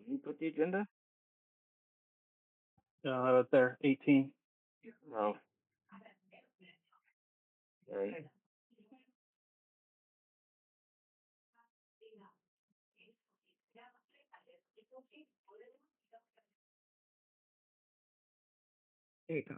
You put the agenda? There, 18. No. Right. There you go.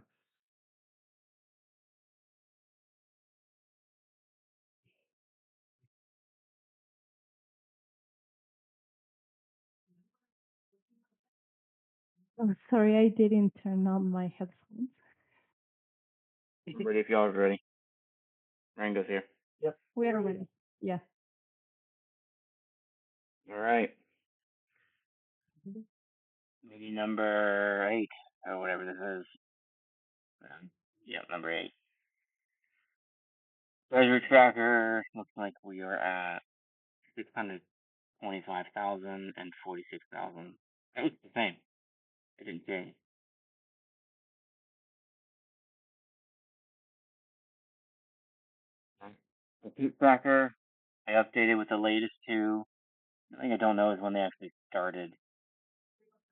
Oh, sorry, I didn't turn on my headphones. I'm ready if y'all are ready. Rango's here. Yep. We are ready. Yeah. All right. Maybe number 8 or whatever this is. Yeah, number 8. Treasure tracker looks like we are at 625,000 and 46,000. That was the same. It didn't change. The peak tracker, I updated with the latest 2. The thing I don't know is when they actually started.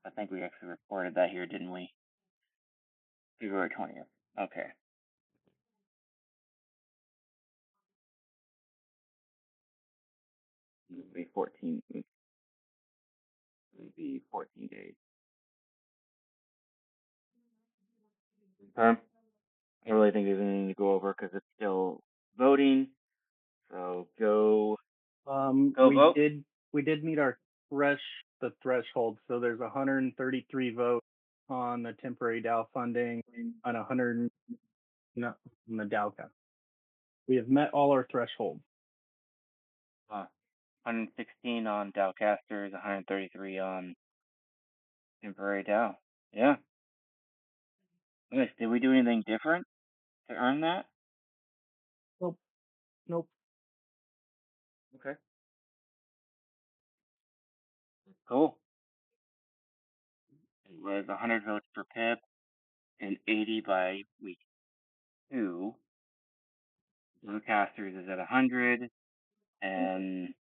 I think we actually reported that here, didn't we? February 20th. Okay. It'll be 14. It'll be 14 days. I don't really think there's anything to go over because it's still voting. So go vote. We did meet our threshold. So there's 133 votes on the temporary DAO funding on 100 on the DAO cap. We have met all our thresholds. 116 on Dowcasters, 133 on temporary DAO. Yeah. Nice. Did we do anything different to earn that? Nope. Okay. Cool. It was 100 votes per pip and 80 by week 2. Dowcasters is at 100 and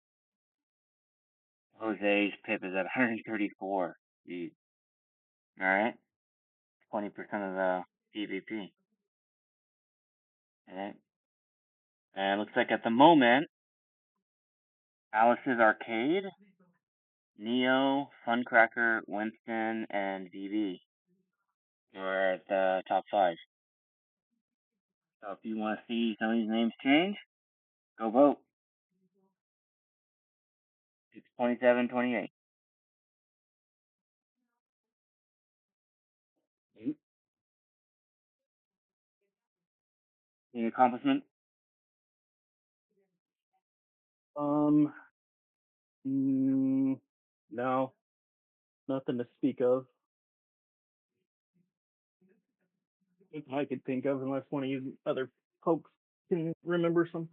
Jose's pip is at 134. Jeez. Alright. 20% of the PvP. Alright. And it looks like at the moment, Alice's Arcade, Neo, Funcracker, Winston, and VV are at the top 5. So if you want to see some of these names change, go vote. It's 27-28. Any accomplishment? No, nothing to speak of. I could think of, unless one of you other folks can remember some.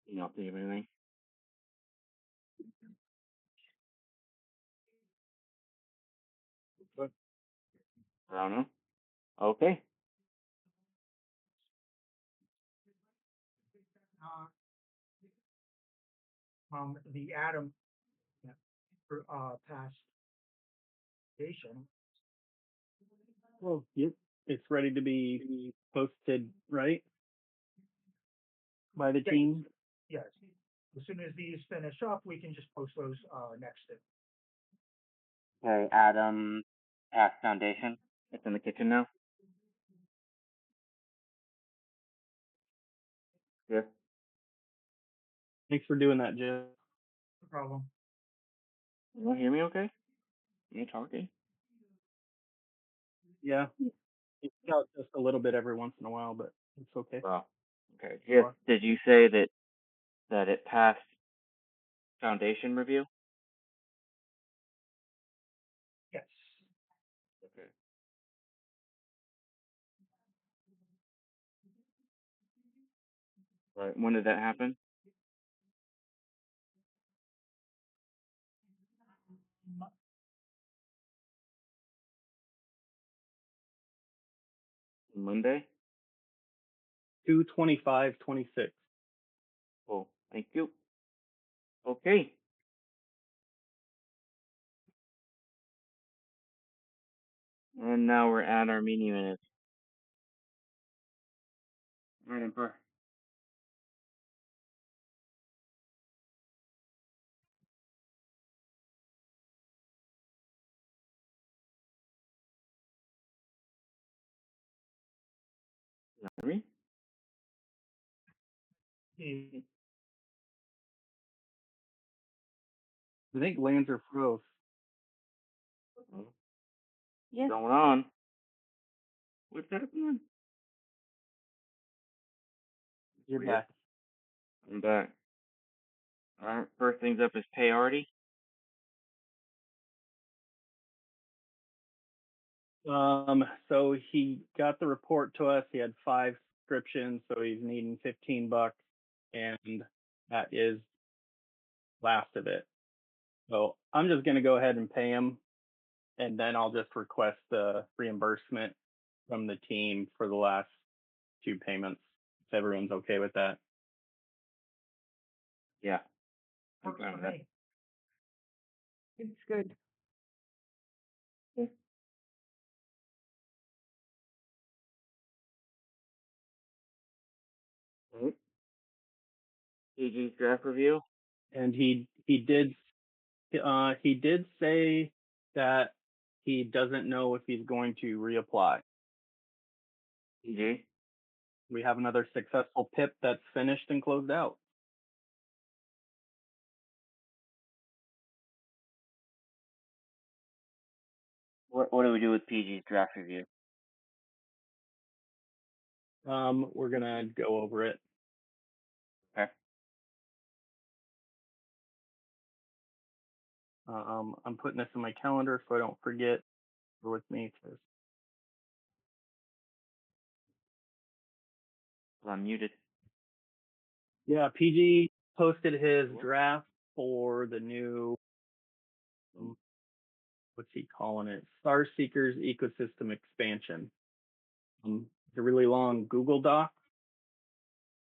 You don't think of anything? I don't know. Okay. The Atom past station. Well, yep, it's ready to be posted, right? By the team. Yes. As soon as these finish up, we can just post those next. Okay, Adam Pass Foundation. It's in the kitchen now. Yeah. Thanks for doing that, Jim. No problem. You hear me okay? You talking? Yeah. It's out just a little bit every once in a while, but it's okay. Well, okay. Just, did you say that it passed foundation review? Yes. Okay. Right. When did that happen? Monday? 225.26. Cool. Thank you. Okay. And now we're at our meeting minutes. All right, Emperor. You hear me? Yeah. I think Lancer froze. What's Yes. going on? What's happening? You're Weird. back. I'm back. All right. First things up is priority. So he got the report to us. He had 5 subscriptions, so he's needing $15, and that is last of it. So I'm just gonna go ahead and pay him, and then I'll just request the reimbursement from the team for the last 2 payments. If everyone's okay with that. Yeah. I'm Works fine for with that. me. It's good. Yes. Right. PG's draft review. And he did say that he doesn't know if he's going to reapply. PG. We have another successful PIP that's finished and closed out. What do we do with PG's draft review? We're gonna go over it. Okay. I'm putting this in my calendar so I don't forget. Bear with me. Well, I'm muted. Yeah, PG posted his draft for the new, what's he calling it? Star Seekers Ecosystem Expansion. It's a really long Google Doc,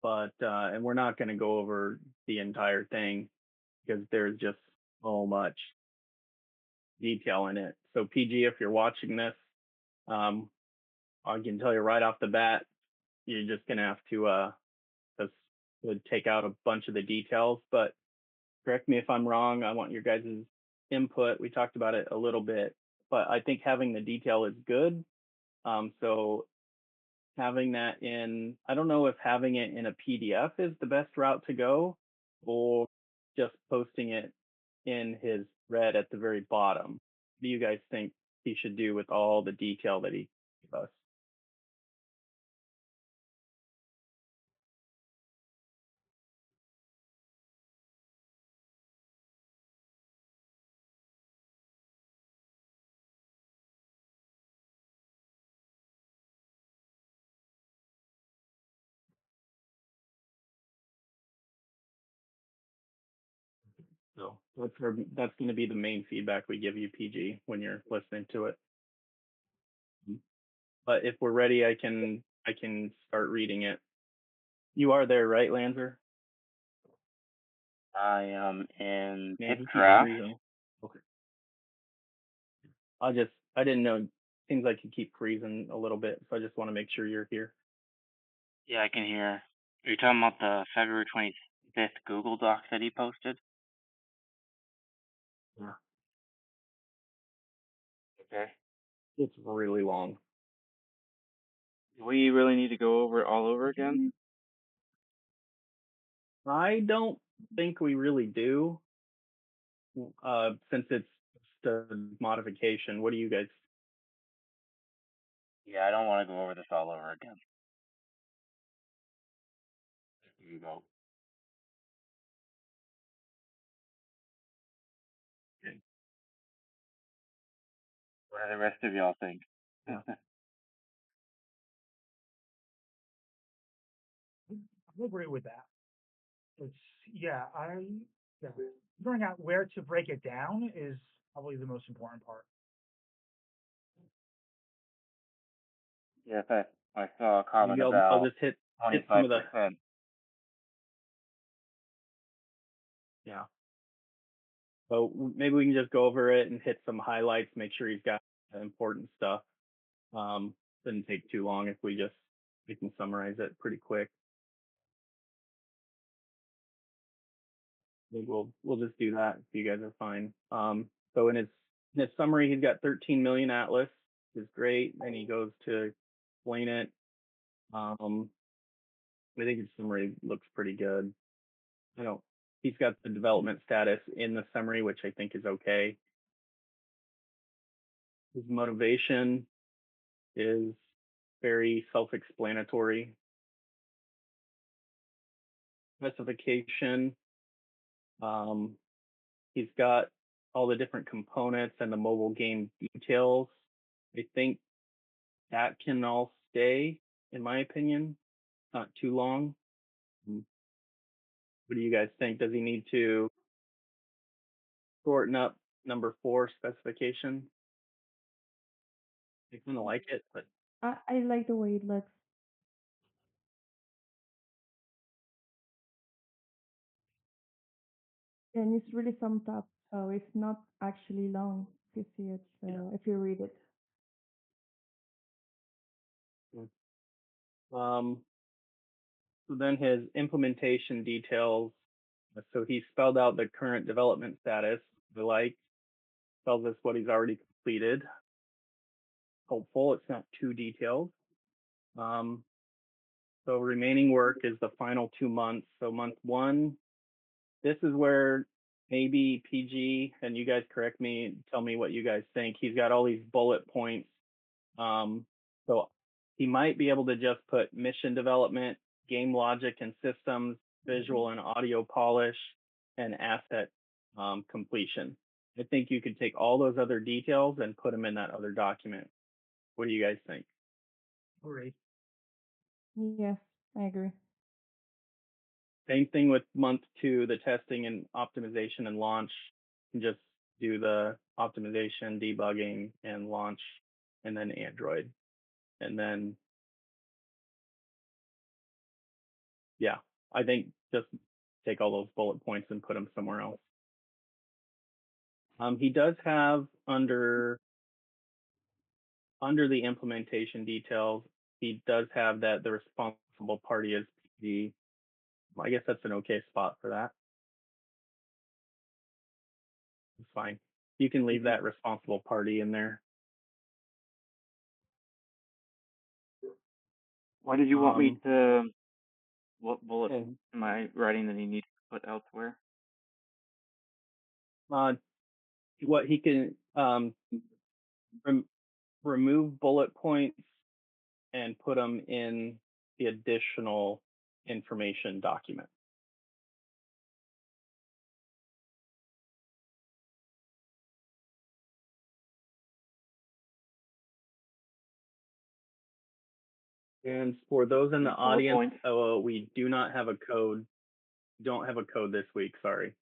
but and we're not going to go over the entire thing because there's just so much detail in it. So PG, if you're watching this, I can tell you right off the bat, you're just gonna have to just take out a bunch of the details. But correct me if I'm wrong. I want your guys' input. We talked about it a little bit, but I think having the detail is good. So having that in, I don't know if having it in a PDF is the best route to go, or just posting it in his thread at the very bottom. What do you guys think he should do with all the detail that he gave us? So that's going to be the main feedback we give you, PG, when you're listening to it. But if we're ready, I can start reading it. You are there, right, Lanzer? I am in Man, PIP he keeps draft. freezing. Okay. I didn't know. Seems like you keep freezing a little bit, so I just want to make sure you're here. Yeah, I can hear. Are you talking about the February 25th Google Doc that he posted? Yeah. Okay. It's really long. Do we really need to go over it all over again? I don't think we really do, since it's just a modification. What do you guys? Yeah, I don't want to go over this all over again. Here you go. Okay. What do the rest of y'all think? Yeah. I agree with that. It's, yeah, figuring out where to break it down is probably the most important part. Yes, I saw a comment Maybe I'll about. just hit hit some of the 25%. yeah. So maybe we can just go over it and hit some highlights, make sure he's got the important stuff. Doesn't take too long if we can summarize it pretty quick. Maybe we'll just do that if you guys are fine. So in his summary, he's got 13 million Atlas, is great, and he goes to explain it. I think his summary looks pretty good. He's got the development status in the summary, which I think is okay. His motivation is very self-explanatory. Specification, he's got all the different components and the mobile game details. I think that can all stay, in my opinion, not too long. What do you guys think? Does he need to shorten up number 4 specification? I kind of like it, but I like the way it looks. And it's really summed up, so it's not actually long if you see it, if you read it. so then his implementation details. So he spelled out the current development status. Tells us what he's already completed. Hopeful it's not too detailed. So remaining work is the final 2 months. So month 1, this is where maybe PG, and you guys correct me, tell me what you guys think. He's got all these bullet points. So he might be able to just put mission development, game logic and systems, visual and audio polish, and asset completion. I think you could take all those other details and put them in that other document. What do you guys think? Great. Yes, I agree. Same thing with month 2, the testing and optimization and launch. You can just do the optimization, debugging, and launch, and then Android. And then, yeah, I think just take all those bullet points and put them somewhere else. He does have under the implementation details, he does have that the responsible party is PG. I guess that's an okay spot for that. It's fine. You can leave that responsible party in there. Why did you want me to? What bullet am I writing that he needs to put elsewhere? What he can remove bullet points and put them in the additional information document. And for those in the audience, we do not have a code. Don't have a code this week. Sorry.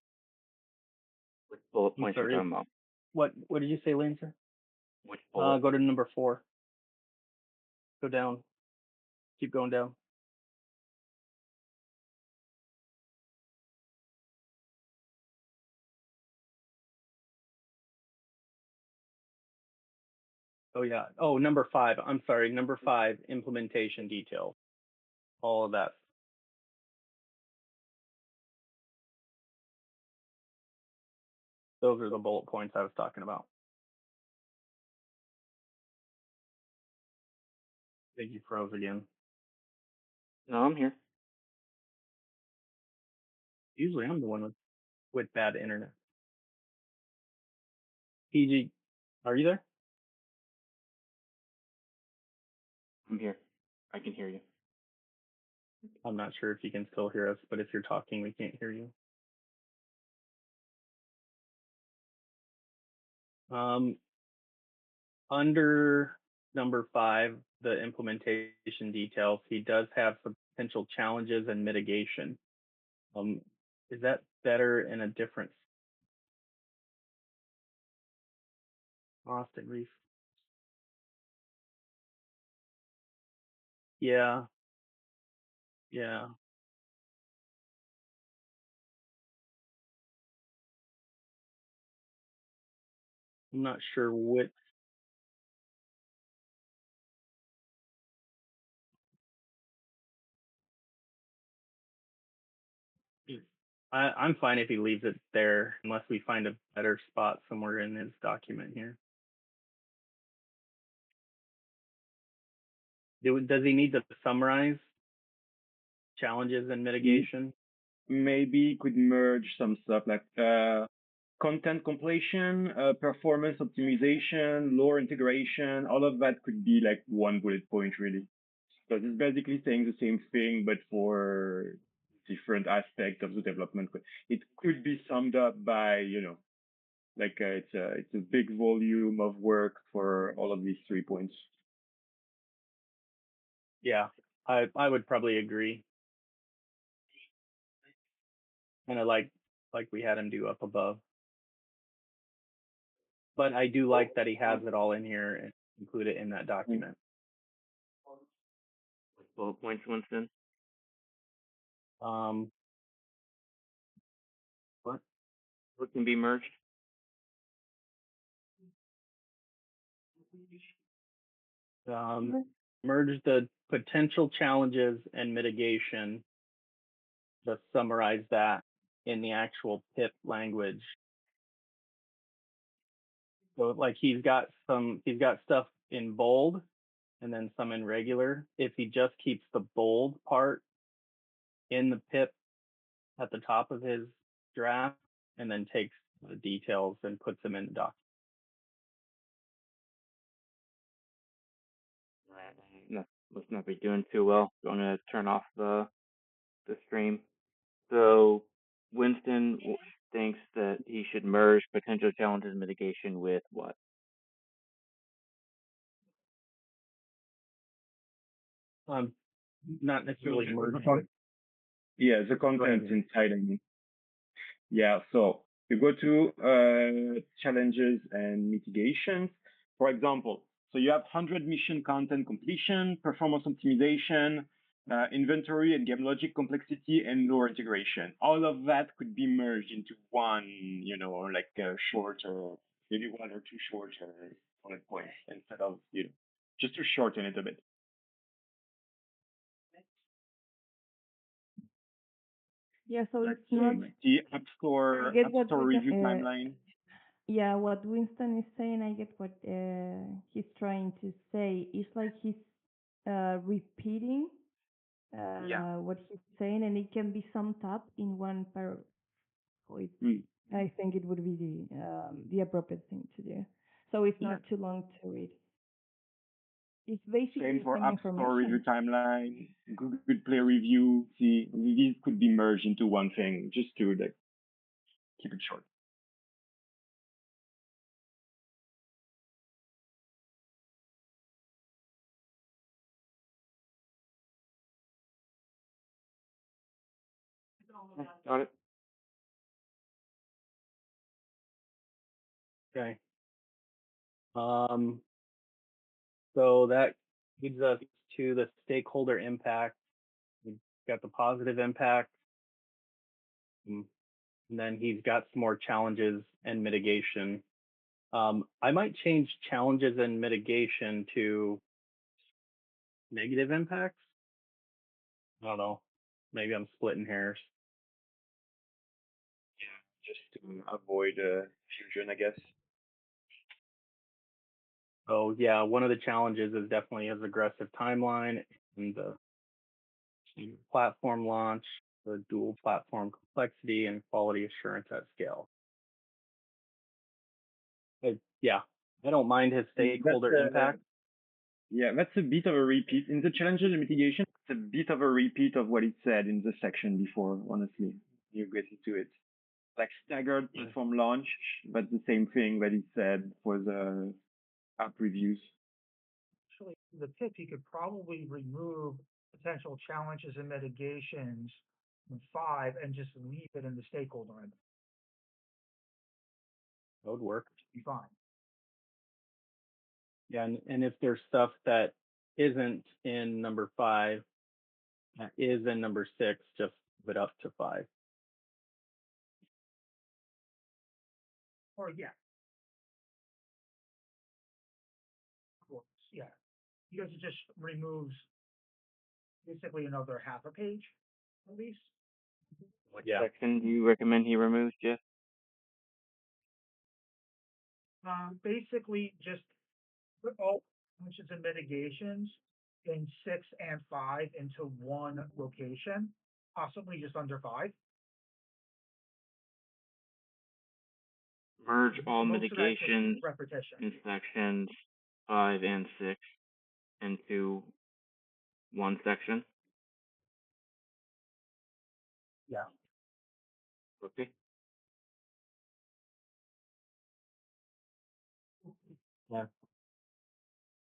Which bullet points are you talking about? What did you say, Lancer? Which bullet? Go to number 4. Go down. Keep going down. Oh yeah. Oh, number 5. I'm sorry. Number 5, implementation details. All of that. Those are the bullet points I was talking about. I think you froze again. No, I'm here. Usually I'm the one with bad internet. PG, are you there? I'm here. I can hear you. I'm not sure if you can still hear us, but if you're talking, we can't hear you. Under number 5, the implementation details, he does have some potential challenges and mitigation. Is that better in a different Austin Reef? Yeah. Yeah. I'm not sure which. I'm fine if he leaves it there, unless we find a better spot somewhere in his document here. Does he need to summarize challenges and mitigation? Maybe could merge some stuff like content completion, performance optimization, lore integration. All of that could be like one bullet point, really. Because it's basically saying the same thing, but for different aspects of the development. It could be summed up by, like it's a big volume of work for all of these 3 points. Yeah, I would probably agree. Kind of like we had him do up above. But I do like that he has it all in here and include it in that document. Bullet points, Winston. What can be merged? Merge the potential challenges and mitigation. Just summarize that in the actual PIP language. So like he's got stuff in bold and then some in regular. If he just keeps the bold part in the PIP at the top of his draft and then takes the details and puts them in the document. Must not be doing too well. Going to turn off the stream. So Winston thinks that he should merge potential challenges mitigation with what? Not necessarily merge. Yeah, the content inside, I mean. Yeah, so you go to challenges and mitigations. For example, so you have 100 mission content completion, performance optimization, inventory and game logic complexity, and lore integration. All of that could be merged into one, like a shorter, maybe one or two shorter bullet points instead of, just to shorten it a bit. Yeah, so Like it's not the App Store review timeline. Yeah, what Winston is saying, I get what he's trying to say. It's like he's repeating what he's saying, and it can be summed up in one paragraph. So I think it would be the appropriate thing to do. So it's not too long to read. It's basically Same for the same App Store review information. timeline, Good Play review. See, these could be merged into one thing, just to like keep it short. Got it. Okay. So that leads us to the stakeholder impact. We've got the positive impact. And then he's got some more challenges and mitigation. I might change challenges and mitigation to negative impacts. I don't know. Maybe I'm splitting hairs. Yeah, just to avoid fusion, I guess. So yeah, one of the challenges is definitely his aggressive timeline and the platform launch, the dual platform complexity, and quality assurance at scale. Yeah, I don't mind his stakeholder impact. Yeah, that's a bit of a repeat. In the challenges and mitigation, it's a bit of a repeat of what it said in the section before, honestly. You get into it. Like staggered platform launch, but the same thing that it said for the app reviews. Actually, the PIP, you could probably remove potential challenges and mitigations in 5 and just leave it in the stakeholder end. That would work. Be fine. Yeah, and if there's stuff that isn't in number 5, That is in number 6, just put up to 5. Or yeah. Of course, yeah. Because it just removes basically another half a page, at least. What section do you recommend he removes, Jeff? Basically just put all functions and mitigations in 6 and 5 into one location, possibly just under 5. Merge all Most of that's just mitigations repetition. in sections 5 and 6 into one section. Yeah. Okay. Yeah.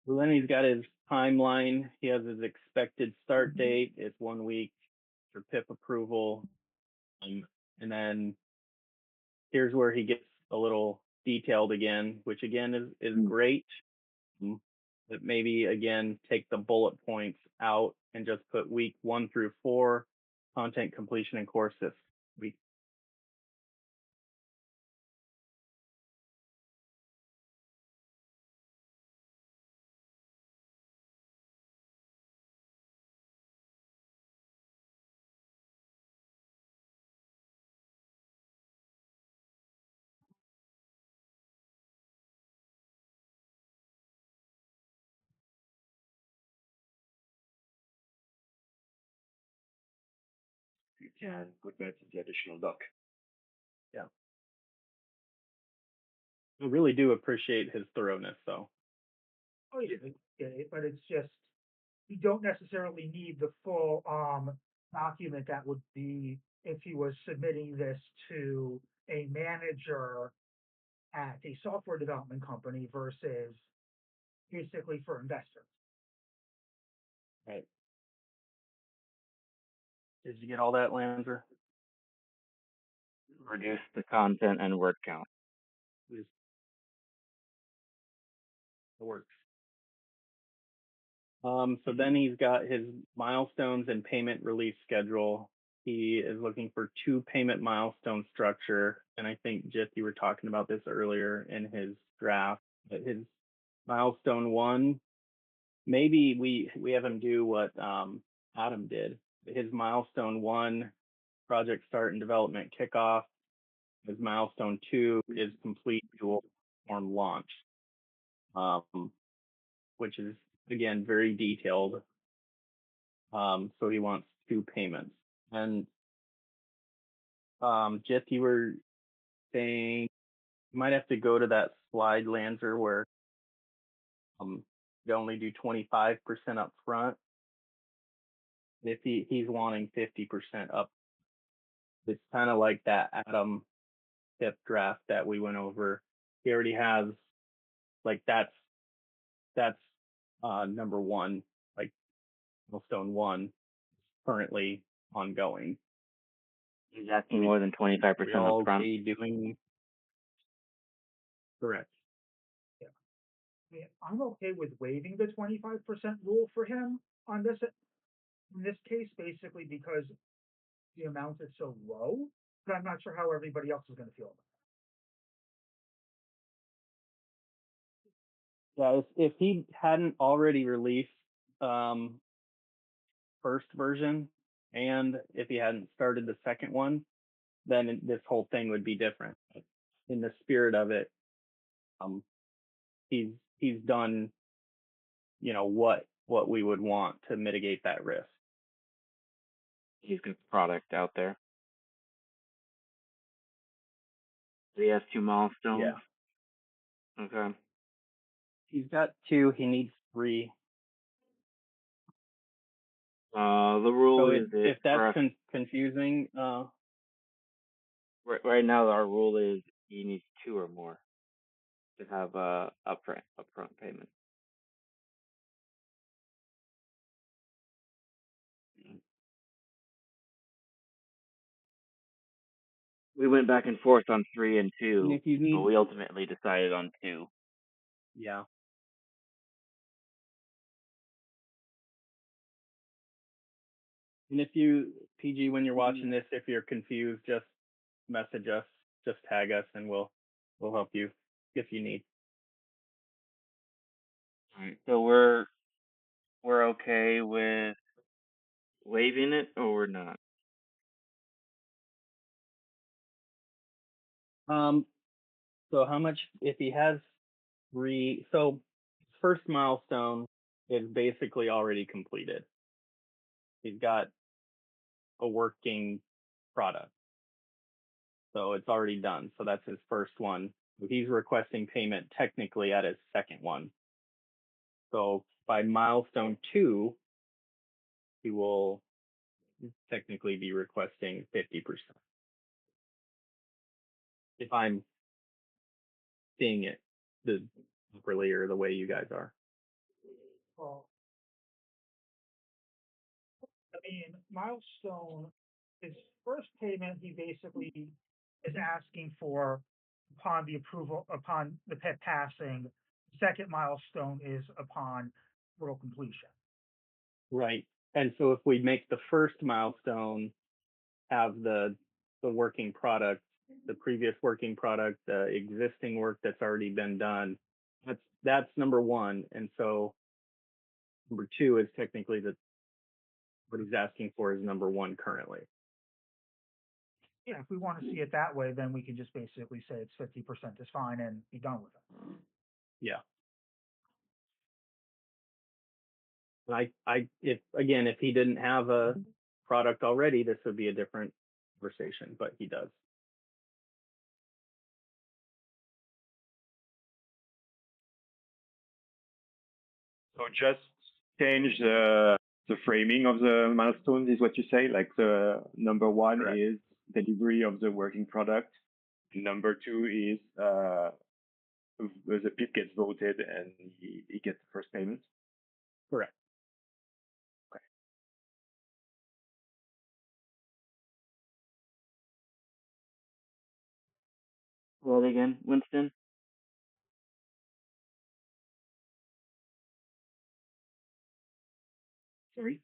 So then he's got his timeline. He has his expected start date. It's 1 week for PIP approval. And then here's where he gets a little detailed again, which again is great. But maybe again, take the bullet points out and just put week 1 through 4, content completion and course this week. You can put that in the additional doc. Yeah. I really do appreciate his thoroughness, though. Oh yeah, but it's just you don't necessarily need the full document that would be if he was submitting this to a manager at a software development company versus basically for investors. Right. Did you get all that, Lanzer? Reduce the content and word count. It works. So then he's got his milestones and payment release schedule. He is looking for 2 payment milestone structure. And I think, Jith, you were talking about this earlier in his draft. But his milestone 1, maybe we have him do what Adam did. His milestone 1, project start and development kickoff. His milestone 2 is complete dual platform launch, which is again very detailed. So he wants 2 payments. And Jith, you were saying you might have to go to that slide, Lanzer, where you only do 25% up front. If he's wanting 50% up, it's kind of like that Adam tip draft that we went over. He already has, like, that's number 1, like milestone 1 currently ongoing. He's asking more than 25% up front. Okay doing correct. Yeah. I mean, I'm okay with waiving the 25% rule for him on this in this case, basically because the amount is so low, but I'm not sure how everybody else is going to feel about it. Yeah, if he hadn't already released first version, and if he hadn't started the second one, then this whole thing would be different. In the spirit of it, he's done, what we would want to mitigate that risk. He's got the product out there. He has 2 milestones. Yeah. Okay. He's got 2. He needs 3. The rule So is if that's confusing, right now our rule is he needs 2 or more to have upfront payment. We went back and forth on 3 and 2, but we ultimately decided on 2. Yeah. And if you, PG, when you're watching this, if you're confused, just message us, just tag us, and we'll help you if you need. All right. So we're okay with waiving it, or we're not? So how much, if he has so first milestone is basically already completed. He's got a working product. So it's already done. So that's his first one. He's requesting payment technically at his second one. So by milestone 2, he will technically be requesting 50%. If I'm seeing it properly or the way you guys are. Well, I mean, milestone, his first payment, he basically is asking for upon the approval, upon the PET passing. Second milestone is upon total completion. Right. And so if we make the first milestone have the working product, the previous working product, the existing work that's already been done, that's number 1. And so number 2 is technically what he's asking for is number 1 currently. Yeah, if we want to see it that way, then we can just basically say it's 50% is fine and be done with it. Yeah. If he didn't have a product already, this would be a different conversation, but he does. So just change the framing of the milestones is what you say. Like the number 1 Correct. is delivery of the working product. Number 2 is the PIP gets voted and he gets the first payment. Correct. Okay. Well, again, Winston. Sorry?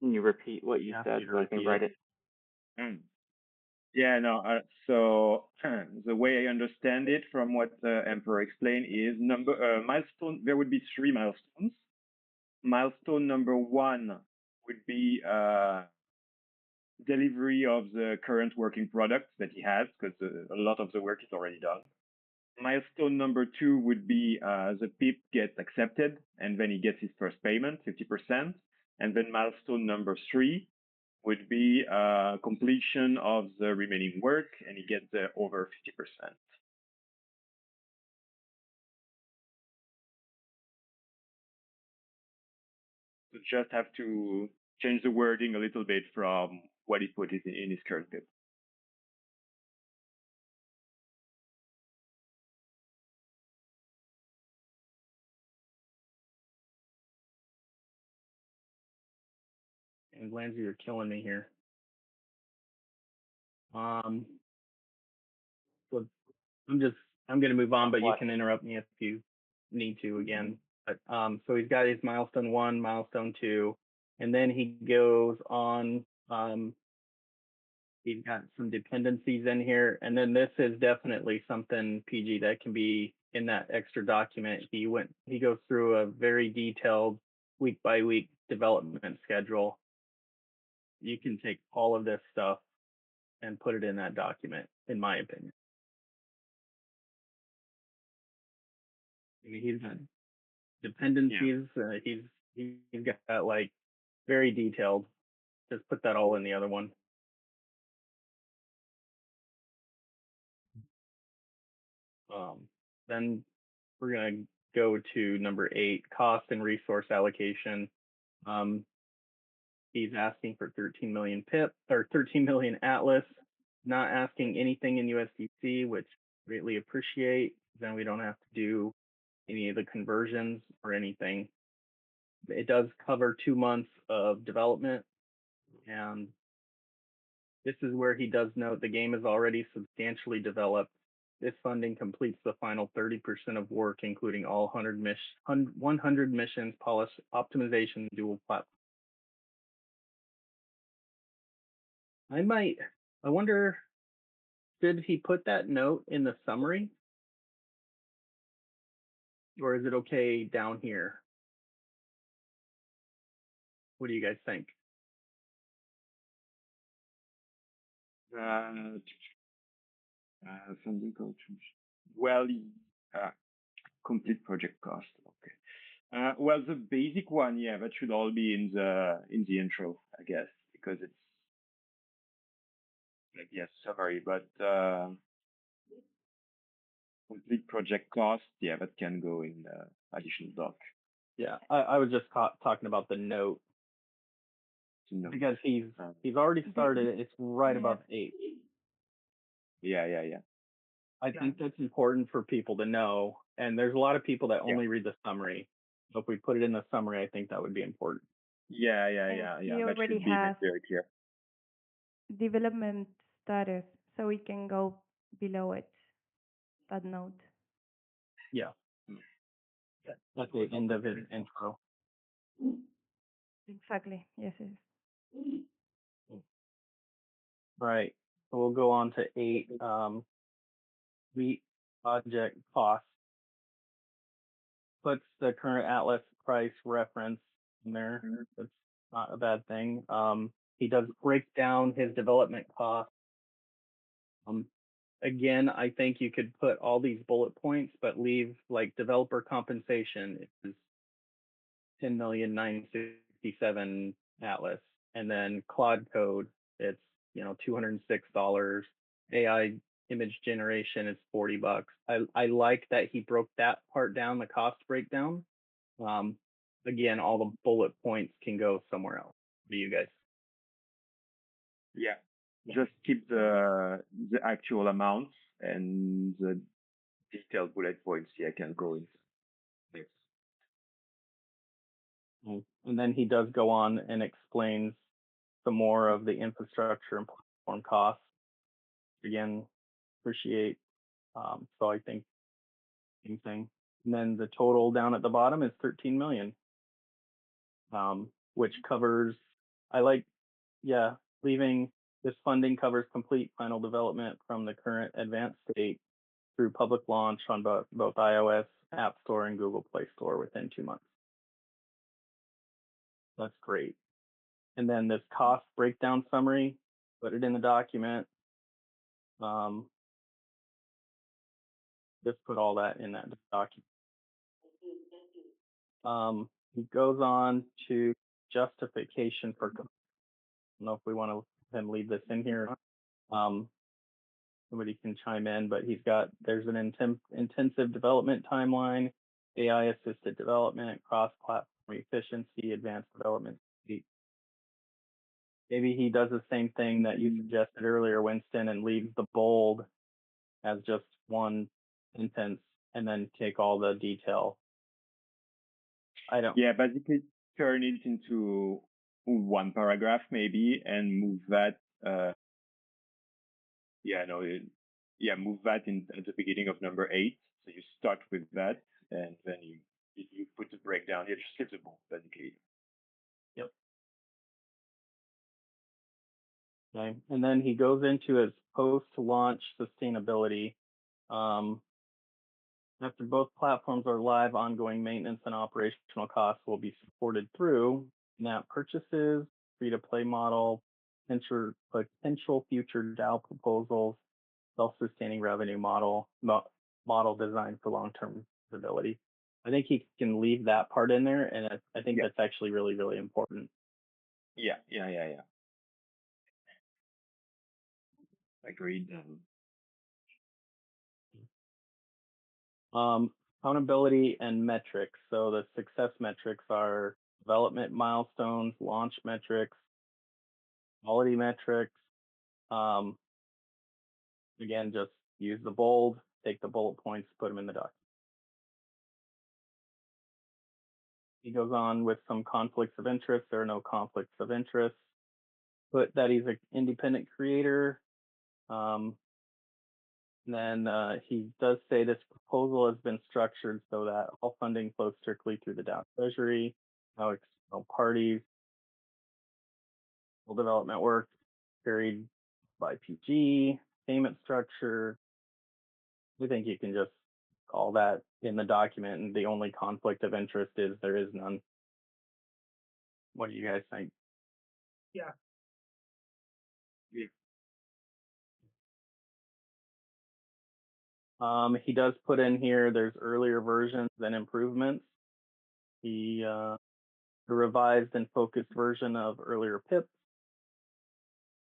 Can you repeat what you said so I can write it? Yeah, no. So the way I understand it from what the Emperor explained is milestone. There would be 3 milestones. Milestone number 1 would be delivery of the current working product that he has, because a lot of the work is already done. Milestone number 2 would be the PIP gets accepted, and then he gets his first payment, 50%. And then milestone number 3 would be completion of the remaining work, and he gets over 50%. So just have to change the wording a little bit from what he put in his current PIP. And Landsy, you're killing me here. So I'm going to move on, but you can interrupt me if you need to again. But, so he's got his milestone 1, milestone 2, and then he goes on. He's got some dependencies in here, and then this is definitely something, PG, that can be in that extra document. He goes through a very detailed week by week development schedule. You can take all of this stuff and put it in that document, in my opinion. I mean, he's got dependencies. Yeah. He's got like very detailed. Just put that all in the other one. Then we're gonna go to number 8, cost and resource allocation. He's asking for 13 million PIP or 13 million Atlas, not asking anything in USDC, which greatly appreciate. Then we don't have to do any of the conversions or anything. It does cover 2 months of development, and this is where he does note the game is already substantially developed this funding completes the final 30% of work, including all 100 missions, policy optimization, dual platform. I wonder, did he put that note in the summary? Or is it okay down here? What do you guys think? Funding contribution. Well, complete project cost. Okay. Well, the basic one, yeah, that should all be in the intro, I guess, because it's like, yes, summary, but complete project cost, yeah, that can go in additional doc. Yeah, I was just talking about the note. Because he's already started it. It's right above 8. Yeah. I think that's important for people to know. And there's a lot of people that only read the summary. So if we put it in the summary, I think that would be important. Yeah. He That already should be has very clear. development status, so we can go below it, that note. Yeah. That's the end of his intro. Exactly. Yes, it is. Right. So we'll go on to 8. Meet project cost. Puts the current Atlas price reference in there. That's not a bad thing. He does break down his development cost. Again, I think you could put all these bullet points, but leave like developer compensation is 10,967 Atlas, and then Claude code, it's $206. AI image generation is $40. I like that he broke that part down, the cost breakdown. Again, all the bullet points can go somewhere else. What do you guys? Yeah. Just keep the actual amounts, and the detailed bullet points, yeah, can go in. Yes. And then he does go on and explains some more of the infrastructure and platform costs. Again, appreciate. So I think same thing. And then the total down at the bottom is 13 million, which covers, leaving this funding covers complete final development from the current advanced state through public launch on both iOS App Store and Google Play Store within 2 months. That's great. And then this cost breakdown summary, put it in the document. Just put all that in that document. He goes on to justification for. I don't know if we want to let him leave this in here. Somebody can chime in, but there's an intensive development timeline, AI assisted development, cross platform efficiency, advanced development. Maybe he does the same thing that you suggested earlier, Winston, and leaves the bold as just one sentence and then take all the detail. Yeah, basically turn it into one paragraph maybe and move that. Move that at the beginning of number 8. So you start with that, and then you put the breakdown. You just flip the book, basically. Yep. Okay, and then he goes into his post-launch sustainability. After both platforms are live, ongoing maintenance and operational costs will be supported through in-app purchases, free-to-play model, potential future DAO proposals, self-sustaining revenue model designed for long-term stability. I think he can leave that part in there, and I think that's actually really, really important. Yeah. Agreed. Accountability and metrics. So the success metrics are development milestones, launch metrics, quality metrics. Again, just use the bold, take the bullet points, put them in the document. He goes on with some conflicts of interest. There are no conflicts of interest. Put that he's an independent creator. And then he does say this proposal has been structured so that all funding flows strictly through the DAO Treasury, no external parties, full development work carried by PG, payment structure. We think you can just call that in the document, and the only conflict of interest is there is none. What do you guys think? Yeah. He does put in here there's earlier versions and improvements. The revised and focused version of earlier PIP.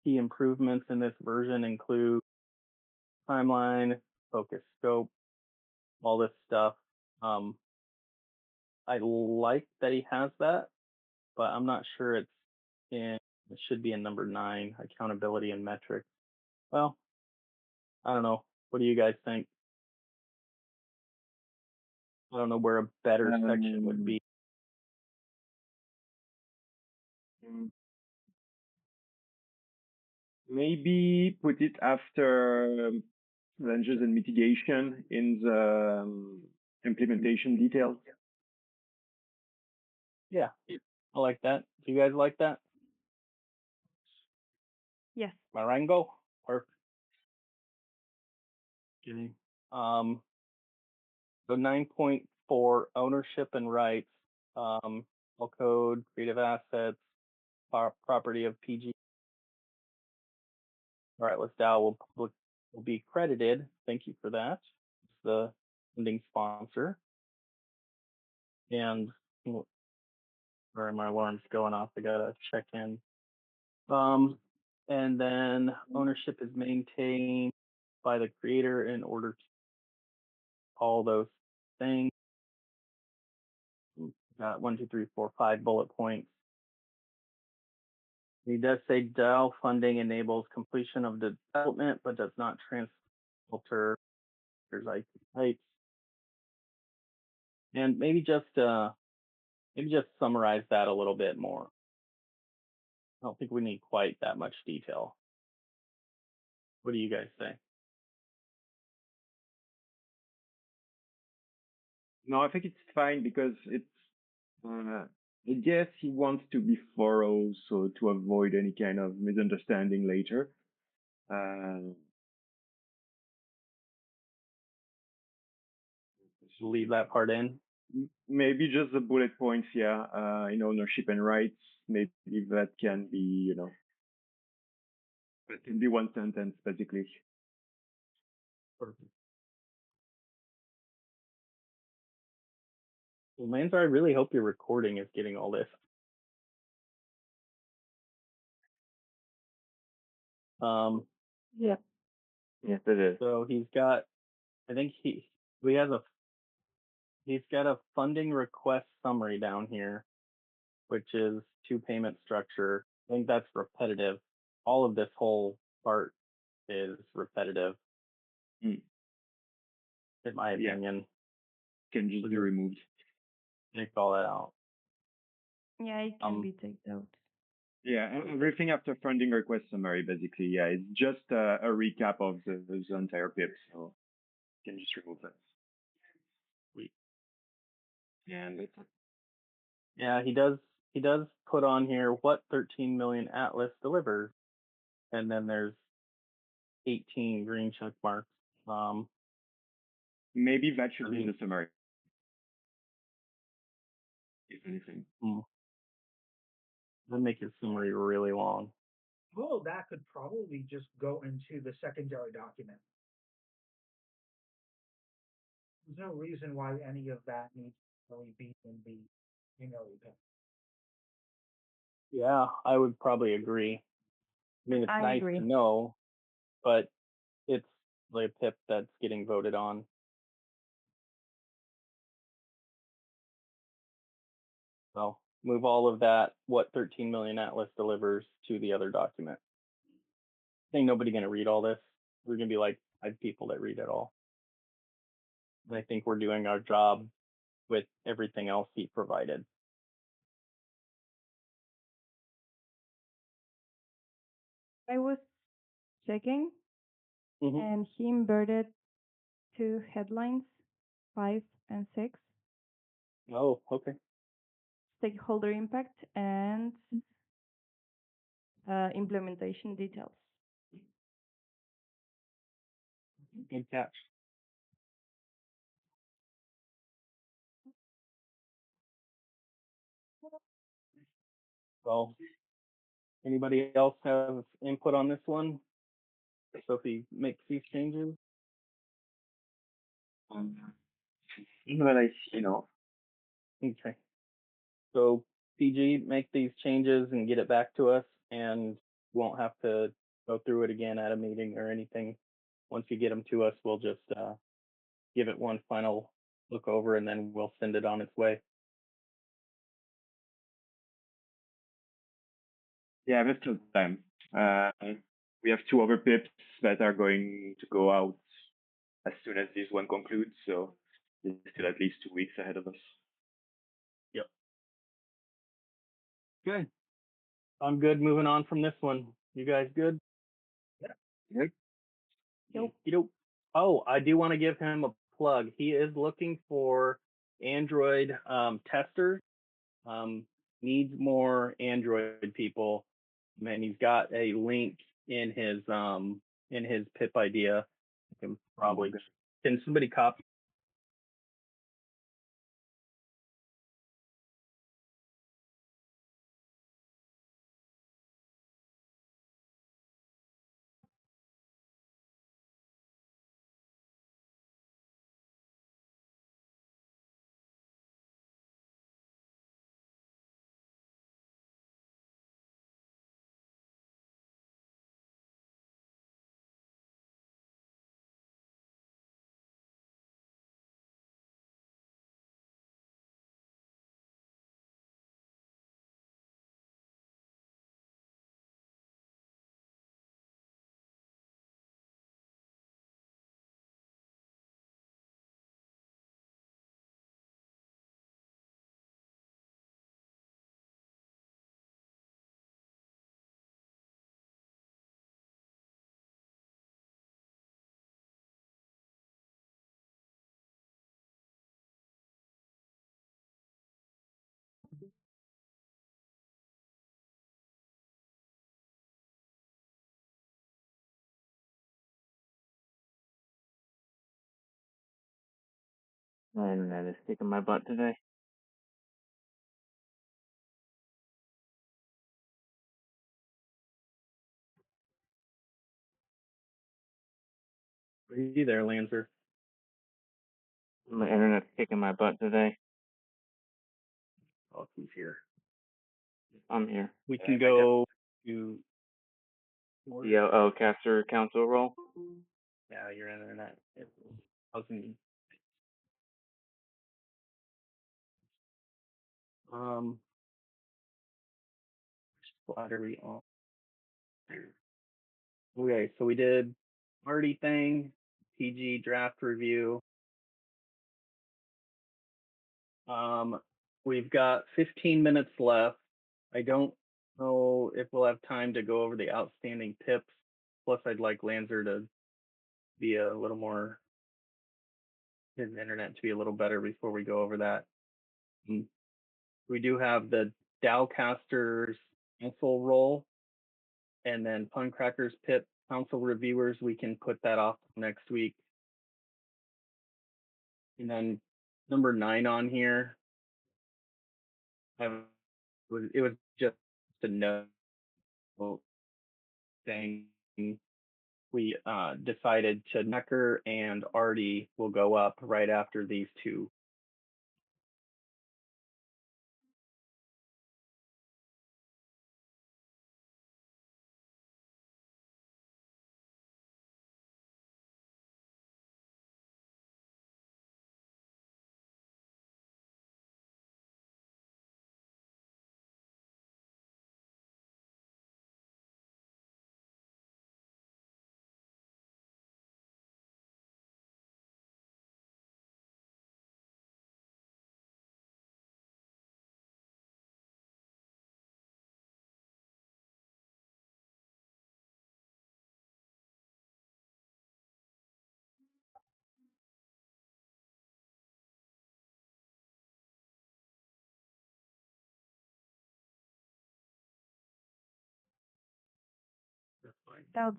Key improvements in this version include timeline, focus scope, all this stuff. I like that he has that, but I'm not sure it should be in number 9, accountability and metrics. Well, I don't know. What do you guys think? I don't know where a better section would be. Maybe put it after challenges and mitigation in the implementation details. Yeah, I like that. Do you guys like that? Yes. Marango? Perfect. Okay. So 9.4, ownership and rights, all code, creative assets, property of PG. All right, let's DAO will be credited. Thank you for that. It's the funding sponsor. And sorry, my alarm's going off. I gotta check in. And then ownership is maintained by the creator in order to all those things. Got 1, 2, 3, 4, 5 bullet points. He does say DAO funding enables completion of development, but does not transfer IP rights. And maybe just summarize that a little bit more. I don't think we need quite that much detail. What do you guys say? No, I think it's fine because it's. I guess he wants to be thorough, so to avoid any kind of misunderstanding later. Leave that part in. Maybe just the bullet points, yeah. In ownership and rights, maybe that can be, that can be one sentence basically. Perfect. Well, Manzar, I really hope your recording is getting all this. Yeah. Yes, it is. So he's got, I think he's got a funding request summary down here, which is 2 payment structure. I think that's repetitive. All of this whole part is repetitive, in my opinion. Can just be removed. Take all that out. Yeah, it can be taken out. Yeah, everything after funding request summary, basically. Yeah, it's just a recap of the entire PIP, so you can just remove that. Sweet. And that's it. Yeah, he does put on here what 13 million Atlas delivers, and then there's 18 green check marks. Maybe that should be in the summary. If anything. That'd make your summary really long. Well, that could probably just go into the secondary document. There's no reason why any of that needs to really be in the email report. Yeah, I would probably agree. I mean, it's nice to know, but it's the PIP that's getting voted on. So move all of that, what 13 million Atlas delivers, to the other document. I think nobody's going to read all this. We're going to be like 5 people that read it all. And I think we're doing our job with everything else he provided. I was checking, and he inverted two headlines, 5 and 6, Oh, okay. stakeholder impact and implementation details. Good catch. Well, anybody else have input on this one? So if he makes these changes? Well, I see, no. Okay. So PG, make these changes and get it back to us, and won't have to go through it again at a meeting or anything. Once you get them to us, we'll just give it one final look over, and then we'll send it on its way. Yeah, there's still time. We have 2 other pips that are going to go out as soon as this one concludes, so there's still at least 2 weeks ahead of us. Yep. Good. I'm good moving on from this one. You guys good? Yep. Yep. Oh, I do want to give him a plug. He is looking for Android testers. Needs more Android people, and he's got a link in his pip idea. I can probably can somebody copy? My internet is kicking my butt today. Are you there, Lancer? My internet's kicking my butt today. Oh, he's here. I'm here. We can go to DAO caster council role. Yeah, your internet. Wasn't. Battery on. Okay, so we did party thing, PG draft review. We've got 15 minutes left. I don't know if we'll have time to go over the outstanding pips. Plus, I'd like Lancer to be a little more, his internet to be a little better before we go over that. We do have the Dowcasters council role, and then Puncrackers pip council reviewers. We can put that off next week. And then number 9 on here, it was just a note saying we decided to Necker and Artie will go up right after these two.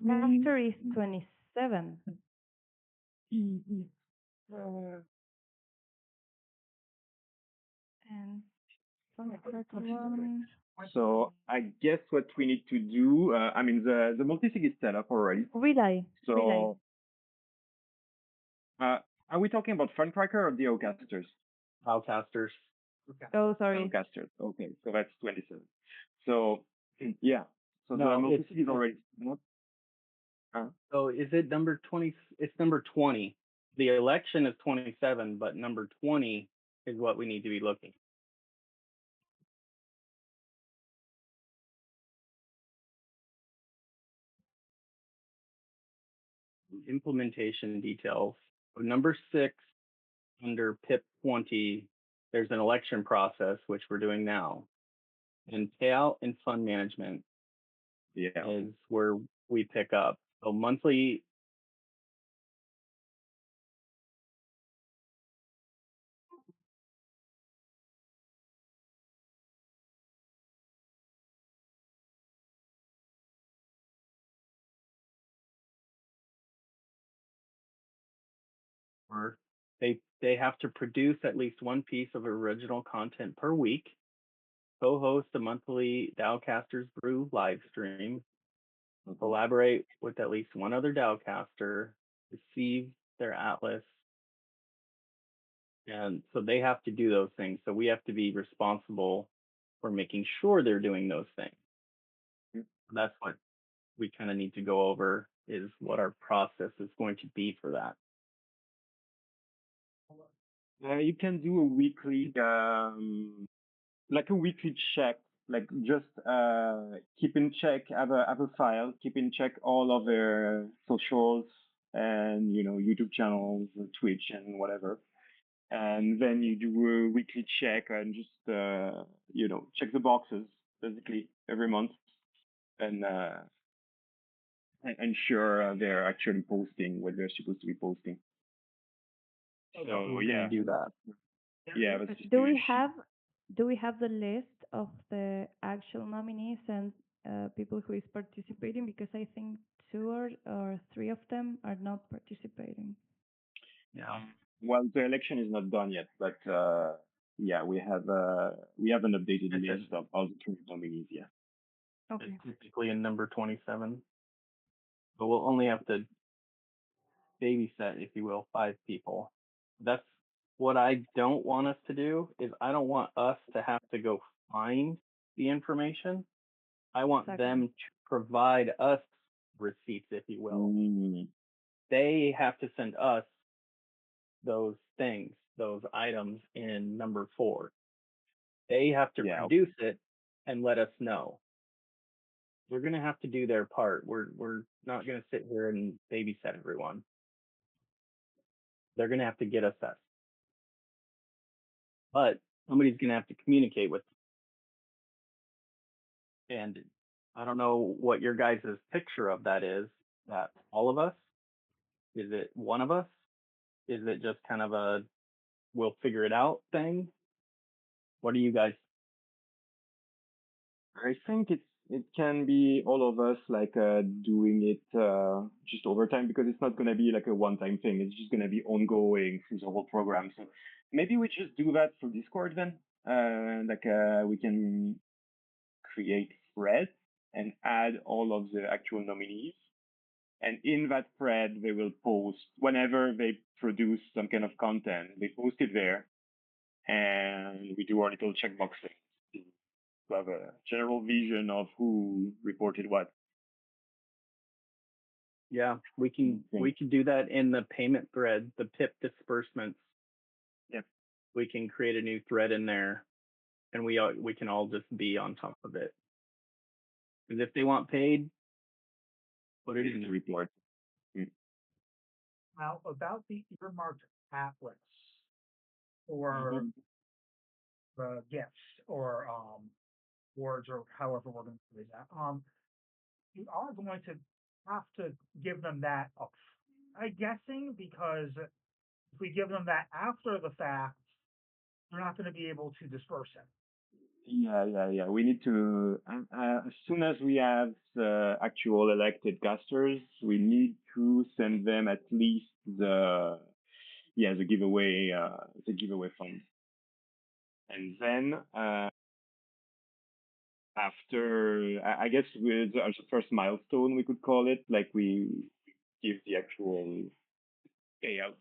Master is 27. And one. So I guess what we need to do, I mean, the multisig is set up already. Relay. So, are we talking about Funcracker or DAO-casters? Outcasters. Oh, sorry. DAO-casters. Okay, so that's 27. So, yeah. So No, the multisig is already set up. So is it number 20? It's number 20. The election is 27, but number 20 is what we need to be looking. Implementation details. Number 6, under PIP 20, there's an election process, which we're doing now. And payout and fund management is where we pick up. So monthly. They have to produce at least one piece of original content per week, co-host a monthly DAOcasters Brew live stream, collaborate with at least one other DAOcaster, receive their atlas, and so they have to do those things. So we have to be responsible for making sure they're doing those things. That's what we kind of need to go over, is what our process is going to be for that. You can do a weekly, like a weekly check, like just keep in check, have a file, keep in check all of their socials and YouTube channels, Twitch and whatever, and then you do a weekly check and just check the boxes basically every month and ensure they're actually posting what they're supposed to be posting. So yeah, do that. Yeah. Do we have the list of the actual nominees and people who is participating? Because I think 2 or 3 of them are not participating. Yeah. Well, the election is not done yet, but yeah, we have an updated list of all the current nominees. Yeah. Okay. It's typically in number 27, but we'll only have to babysit, if you will, 5 people. That's what I don't want us to do. Is I don't want us to have to go find the information. I want them to provide us receipts, if you will. They have to send us those things, those items in number 4. They have to produce it and let us know. They're going to have to do their part. We're not going to sit here and babysit everyone. They're going to have to get us that. But somebody's going to have to communicate with them. And I don't know what your guys' picture of that is. That all of us? Is it one of us? Is it just kind of a we'll figure it out thing? What do you guys? I think it can be all of us like doing it just over time, because it's not going to be like a one-time thing. It's just going to be ongoing through the whole program. So maybe we just do that through Discord then. We can create threads and add all of the actual nominees. And in that thread, they will post whenever they produce some kind of content. They post it there, and we do our little checkbox thing to have a general vision of who reported what. Yeah, we can do that in the payment thread, the PIP disbursements. Yep. We can create a new thread in there, and we can all just be on top of it. Because if they want paid, put it in the report. Now, about the earmarked atlas or the gifts or words or however we're going to say that, you are going to have to give them that up. I'm guessing because if we give them that after the fact, they're not going to be able to disperse it. Yeah. We need to, as soon as we have the actual elected casters, we need to send them at least the giveaway funds. And then, after, I guess with the first milestone, we could call it, like we give the actual payout.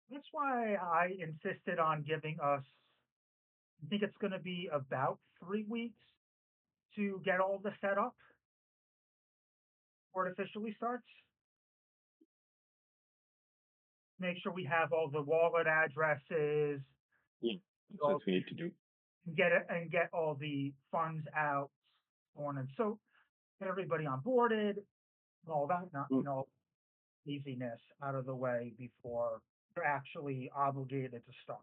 That's why I insisted on giving us, I think it's gonna be about 3 weeks to get all the setup before it officially starts. Make sure we have all the wallet addresses, Yeah, that's what we need to do. get all the funds out, so on and so, get everybody onboarded, and all that, easiness out of the way before they're actually obligated to start.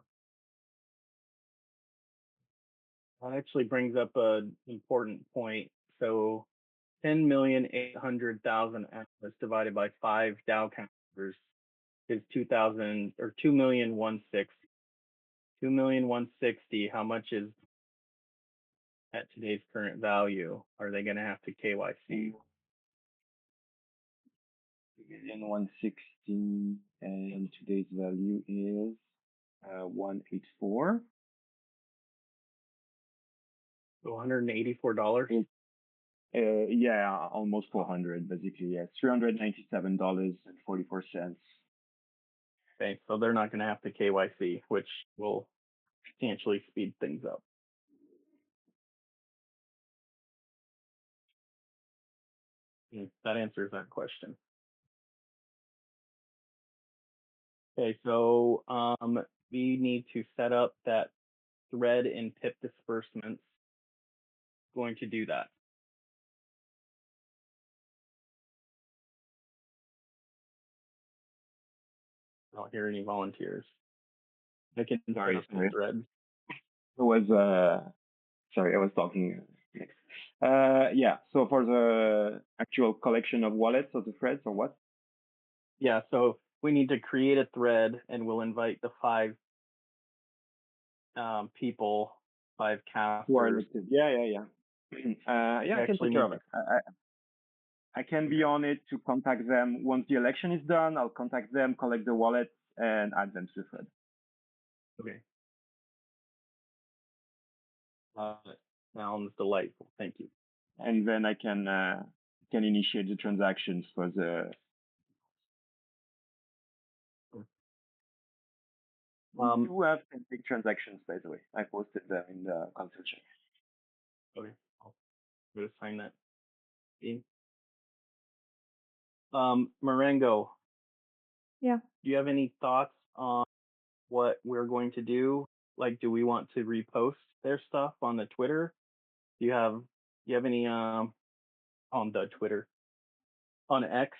That actually brings up an important point. So 10,800,000 assets divided by 5 DAO counters is 2,000 or 2,160,000. 2,160,000. How much is at today's current value? Are they going to have to KYC? 2,160,000, and today's value is 184. So $184. Yeah, almost 400 basically. Yeah, $397.44. Okay, so they're not going to have to KYC, which will substantially speed things up. That answers that question. Okay, so we need to set up that thread in pip disbursements. Going to do that. I don't hear any volunteers. I can set up the thread. It was sorry, I was talking next. Yeah, so for the actual collection of wallets or the threads or what? Yeah, so we need to create a thread and we'll invite the 5 people, 5 casters. Who are listed. Yeah. I can take care of it. I can be on it to contact them once the election is done. I'll contact them, collect the wallets, and add them to the thread. Okay. Sounds delightful. Thank you. And then I can initiate the transactions for the. We do have some big transactions, by the way. I posted them in the console chat. Okay, I'll go to sign that. Marengo. Yeah. Do you have any thoughts on what we're going to do? Like, do we want to repost their stuff on the Twitter? Do you have any on the Twitter, on X?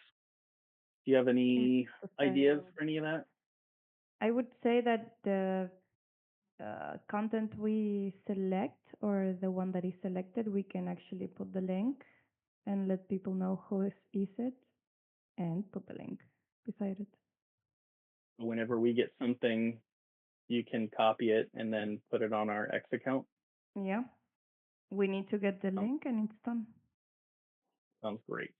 Do you have any ideas for any of that? I would say that the content we select, or the one that is selected, we can actually put the link and let people know who is it, and put the link beside it. Whenever we get something, you can copy it and then put it on our X account? Yeah. We need to get the link and it's done. Sounds great.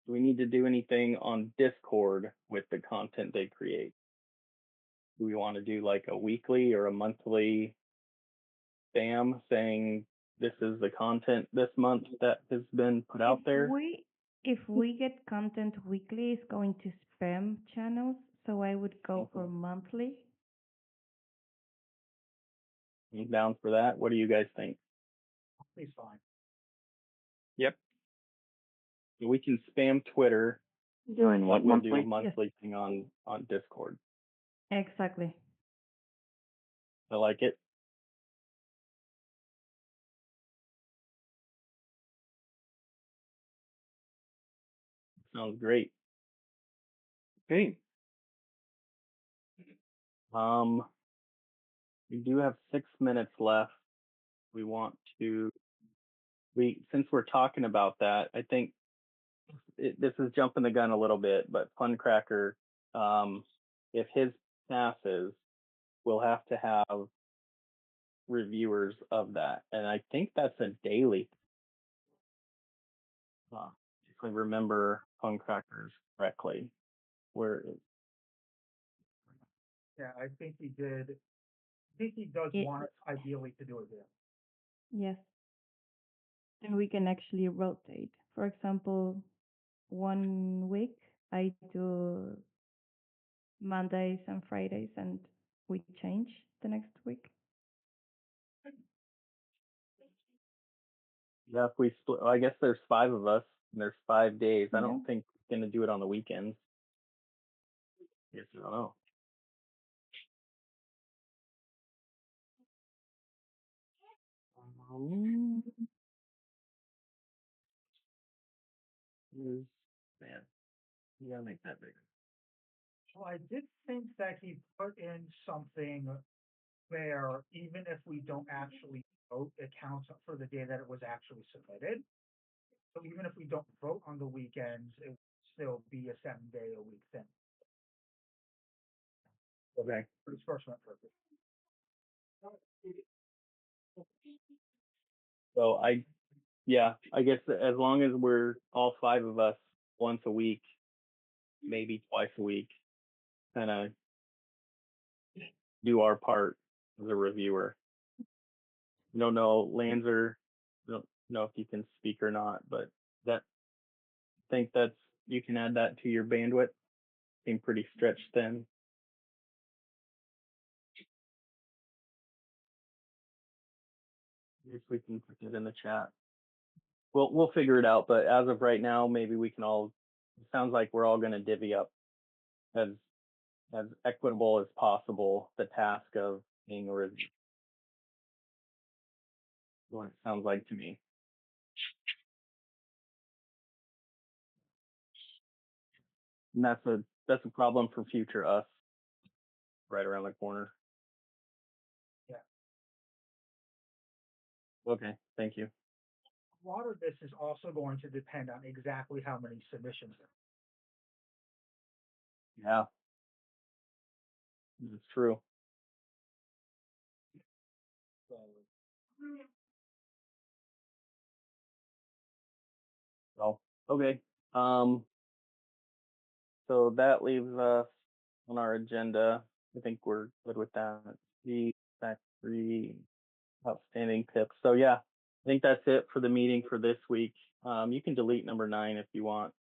Do we need to do anything on Discord with the content they create? Do we want to do like a weekly or a monthly spam saying this is the content this month that has been put out there? If we get content weekly, it's going to spam channels, so I would go for monthly. I'm down for that. What do you guys think? Please fine. Yep. So we can spam Twitter. Doing what, we'll monthly? do a monthly thing on Discord. Exactly. I like it. Sounds great. Okay. We do have 6 minutes left. We want to, since we're talking about that, I think this is jumping the gun a little bit, but Funcracker, if his passes, we'll have to have reviewers of that, and I think that's a daily. If I remember Funcrackers correctly, where is Yeah, I think he did. I think he does It- want ideally to do it there. Yes. And we can actually rotate. For example, 1 week I do Mondays and Fridays, and we change the next week. if we split? I guess there's 5 of us, and there's 5 days. I Yeah. don't think we're gonna do it on the weekends. Yes, I don't know. Um, man, you gotta make that bigger. Well, I did think that he put in something where even if we don't actually vote, it counts for the day that it was actually submitted. So even if we don't vote on the weekends, it would still be a 7-day-a-week thing Okay. for disbursement purposes. So I guess as long as we're all 5 of us once a week, maybe twice a week, kind of do our part as a reviewer. You don't know, Lanzer, don't know if you can speak or not, but that think that's you can add that to your bandwidth. Seem pretty stretched thin. If we can put it in the chat. We'll figure it out, but as of right now, maybe we can all. It sounds like we're all going to divvy up as equitable as possible the task of being a review. What it sounds like to me. And that's a problem for future us right around the corner. Yeah. Okay, thank you. A lot of this is also going to depend on exactly how many submissions there Yeah, that's true. So okay. So that leaves us on our agenda. I think we're good with that. The SAC-3 outstanding PIPs. So yeah, I think that's it for the meeting for this week. You can delete number 9 if you want,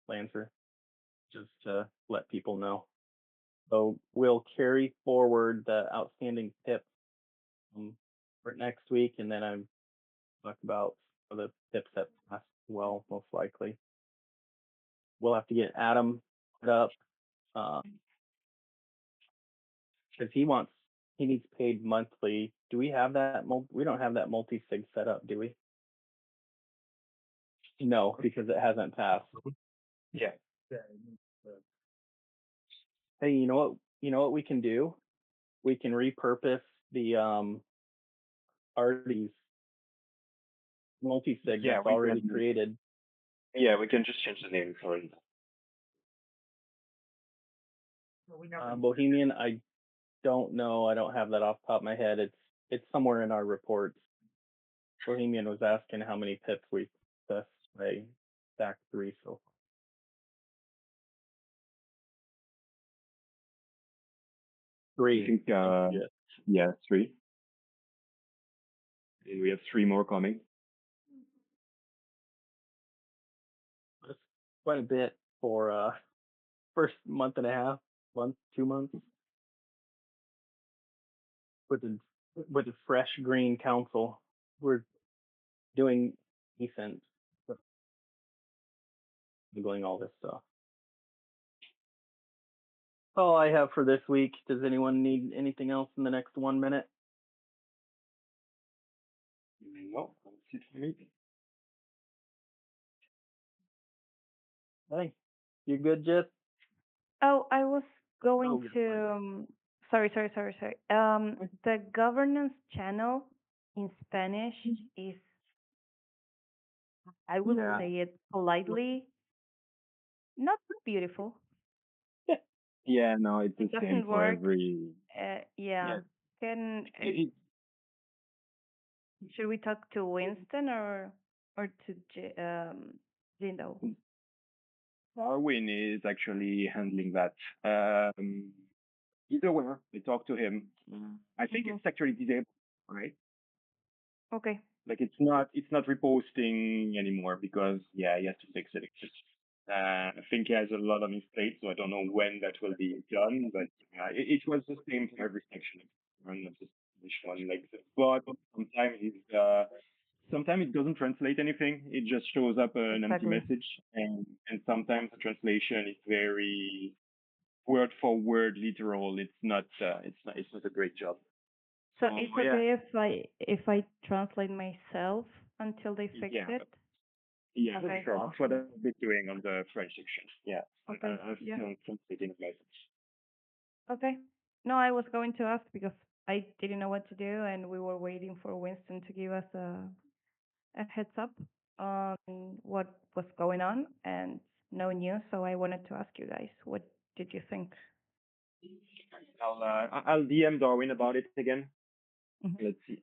Lancer, just to let people know. So we'll carry forward the outstanding PIP for next week, and then I'm talk about the PIPs that passed as well, most likely. We'll have to get Adam set up because he needs paid monthly. Do we have that? We don't have that multi-sig set up, do we? No, because it hasn't passed. Yeah. Hey, you know what? You know what we can do? We can repurpose the Artie's multi-sig Yeah, that's we already can- created. Yeah, we can just change the name for it. Well, we never Bohemian, I don't know. I don't have that off the top of my head. It's somewhere in our reports. Bohemian was asking how many pips we processed by SAC-3 so far. I think, Yeah. yeah, 3. And we have 3 more coming. That's quite a bit for first month and a half, 2 months. With the fresh green council, we're doing decent, doing all this stuff. All I have for this week. Does anyone need anything else in the next 1 minute? No, that's it for me. Hey, you good, Jess? Oh, I was going Oh, to. Sorry. The governance channel in Spanish is, I will Yeah. say it politely, not beautiful. Yeah, no, it's the It same doesn't for work. every Yeah. Can should we talk to Winston or to Jindo? Darwin is actually handling that. He's aware. I talked to him. I think it's actually disabled, right? Okay. Like it's not reposting anymore because he has to fix it. I think he has a lot on his plate, so I don't know when that will be done. But it was the same for every section, not just this one. Like, but sometimes it doesn't translate anything. It just shows up an empty message, and sometimes the translation is very word for word literal. It's not a great job. So it's okay if I translate myself until they fix it? Yeah, okay. Sure. That's what I've been doing on the French section. Yeah. Okay. I've been translating the message. Okay. No, I was going to ask because I didn't know what to do, and we were waiting for Winston to give us a heads up on what was going on, and no news. So I wanted to ask you guys, what did you think? I'll DM Darwin about it again. Let's see.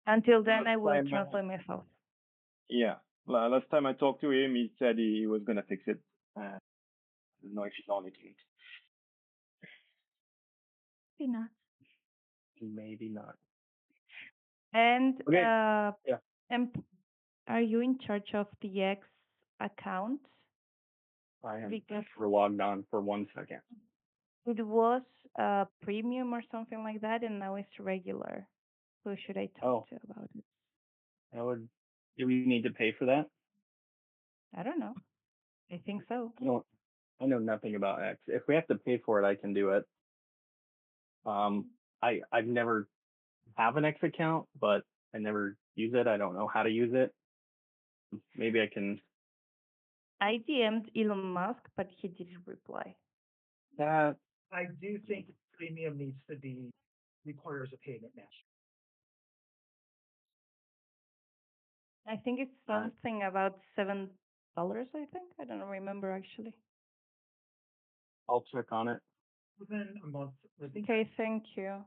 Until then, I will translate myself. Yeah. Last time I talked to him, he said he was gonna fix it. I don't know if he's on it yet. Maybe not. Maybe not. And yeah. And are you in charge of the X account? I am logged on for 1 second. It was premium or something like that, and now it's regular. Who should I talk to about it? Do we need to pay for that? I don't know. I think so. I know nothing about X. If we have to pay for it, I can do it. I've never have an X account, but I never use it. I don't know how to use it. Maybe I can. I DM'd Elon Musk, but he didn't reply. I do think premium needs to be requires a payment now. I think it's something about $7. I think I don't remember actually. I'll check on it. Within a month. Okay, thank you.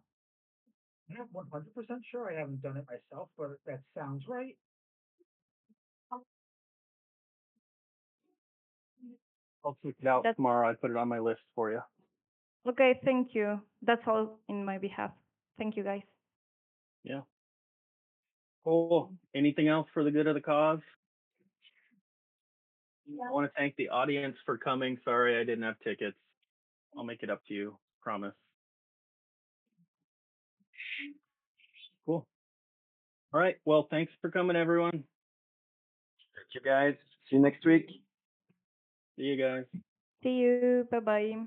I'm not 100% sure. I haven't done it myself, but that sounds right. I'll check it out tomorrow. I put it on my list for you. Okay, thank you. That's all in my behalf. Thank you, guys. Yeah. Cool. Anything else for the good of the cause? I want to thank the audience for coming. Sorry I didn't have tickets. I'll make it up to you. Promise. Cool. All right. Well, thanks for coming, everyone. Thank you, guys. See you next week. See you guys. See you. Bye-bye.